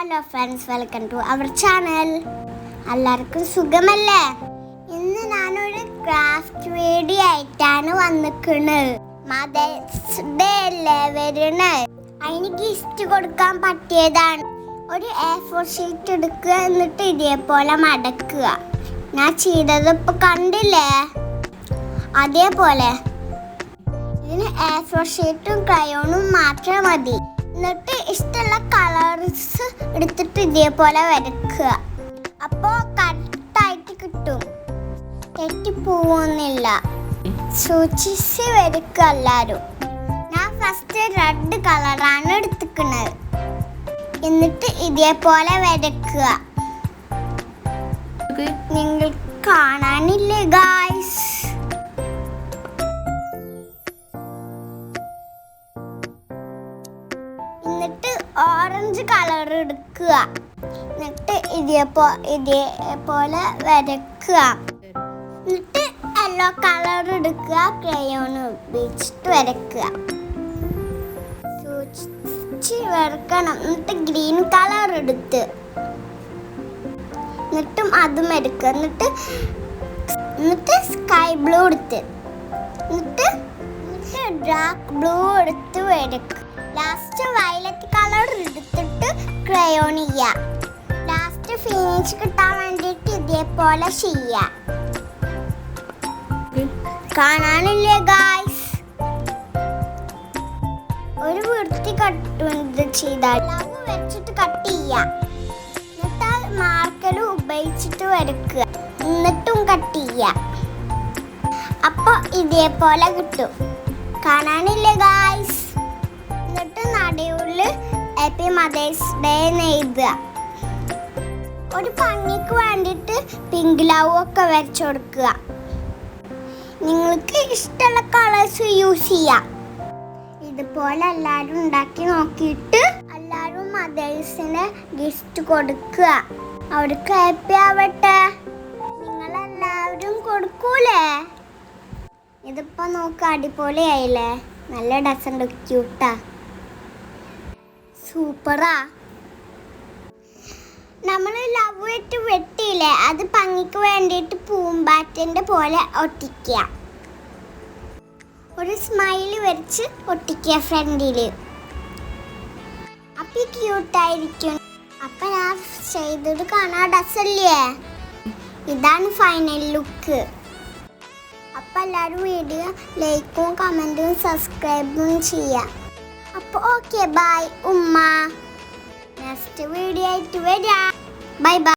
Hello friends, welcome to our channel. എല്ലാവർക്കും സുഖമല്ലേ? ഇന്ന് ഞാനൊരു ക്രാഫ്റ്റ് വീഡിയോ ആയിട്ടാണ് വന്നിരിക്കുന്നത്. മദേഴ്സ് ഡേ അല്ലേ വരുന്നത്, അതിന് ഗിഫ്റ്റ് കൊടുക്കാൻ പറ്റിയതാണ്. ഒരു A4 ഷീറ്റ് എടുക്കുക, എന്നിട്ട് ഇതേപോലെ മടക്കുക. ഞാൻ ചെയ്തത് ഇപ്പോൾ കണ്ടില്ലേ? അതേപോലെ ഇതിന് A4 ഷീറ്റും ക്രയോണും മാത്രം മതി. എന്നിട്ട് ഇഷ്ടമുള്ള കളേഴ്സ് എടുത്തിട്ട് ഇതേപോലെ വരക്കുക. അപ്പോൾ കറക്റ്റായിട്ട് കിട്ടും, തെറ്റിപ്പോവുന്നില്ല. സൂക്ഷിച്ച് വരക്കുക എല്ലാവരും. ഞാൻ ഫസ്റ്റ് റെഡ് കളറാണ് എടുത്തിക്കുന്നത്. എന്നിട്ട് ഇതേപോലെ വരക്കുക. നിങ്ങൾ കാണാനില്ലേ ഗായ്സ്? എന്നിട്ട് ഓറഞ്ച് കളർ എടുക്കുക. എന്നിട്ട് ഇതേപോലെ വരക്കുക. എന്നിട്ട് യെല്ലോ കളർ എടുക്കുക, ക്രയോൺ ഉപയോഗിച്ചിട്ട് വരക്കുക. സൂക്ഷിച്ച് വരക്കണം. എന്നിട്ട് ഗ്രീൻ കളർ എടുത്ത് എന്നിട്ടും അതും എടുക്കുക. എന്നിട്ട് സ്കൈ ബ്ലൂ എടുത്ത് എന്നിട്ട് ഡാർക്ക് ബ്ലൂ എടുത്ത് വരക്കുക. ലാസ്റ്റ് വയലറ്റ് കളർ എടുത്തിട്ട് ക്രയോൺ ചെയ്യുക. ലാസ്റ്റ് ഫിനിഷ് കിട്ടാൻ വേണ്ടിയിട്ട് ഇതേപോലെ ചെയ്യുക. കാണാനില്ലേ ഗായ്സ്? ഒരു വൃത്തി കട്ട് ചെയ്താൽ ലവ് വെച്ചിട്ട് കട്ട് ചെയ്യുക. എന്നിട്ട് മാർക്കർ ഉപയോഗിച്ചിട്ട് വരക്കുക. എന്നിട്ടും കട്ട് ചെയ്യുക. അപ്പോൾ ഇതേപോലെ കിട്ടും. കാണാനില്ലേ ഗായ്സ്? എന്നിട്ട് നടുവിൽ ഹാപ്പി മദേഴ്സ് ഡേ എഴുതുക. ഒരു ഭംഗിക്ക് വേണ്ടിയിട്ട് പിങ്ക് ലവ് ഒക്കെ വരച്ചു കൊടുക്കുക. നിങ്ങൾക്ക് ഇഷ്ടമുള്ള കളേഴ്സ് യൂസ് ചെയ്യാം. ഇതുപോലെ എല്ലാവരും ഉണ്ടാക്കി നോക്കിയിട്ട് എല്ലാവരും മദേഴ്സിന് ഗിഫ്റ്റ് കൊടുക്കുക. അവർക്ക് ഹാപ്പി ആവട്ടെ. നിങ്ങളെല്ലാവരും കൊടുക്കൂലേ? ഇതിപ്പോൾ നോക്കുക, അടിപൊളിയായില്ലേ? നല്ല ഡ്രസ്സുണ്ട്, ക്യൂട്ടാ, സൂപ്പറാ. നമ്മൾ ലവ് ഇട്ട് വെട്ടിയില്ലേ, അത് ഭംഗിക്ക് വേണ്ടിയിട്ട് പൂമ്പാറ്റൻ്റെ പോലെ ഒട്ടിക്കുക. ഒരു സ്മൈല് വരച്ച് ഒട്ടിക്കുക ഫ്രണ്ടിൽ. അപ്പം ക്യൂട്ടായിരിക്കും. അപ്പം ഞാൻ ചെയ്തത് കാണാൻ ഡ്രസ്സല്ലേ? ഇതാണ് ഫൈനൽ ലുക്ക്. അപ്പം എല്ലാവരും വീഡിയോ ലൈക്കും കമൻറ്റും സബ്സ്ക്രൈബും ചെയ്യാം. അപ്പോൾ ഓക്കെ, ബൈ ഉമ്മ. നെക്സ്റ്റ് വീഡിയോ ആയിട്ട് വരാം. Bye bye.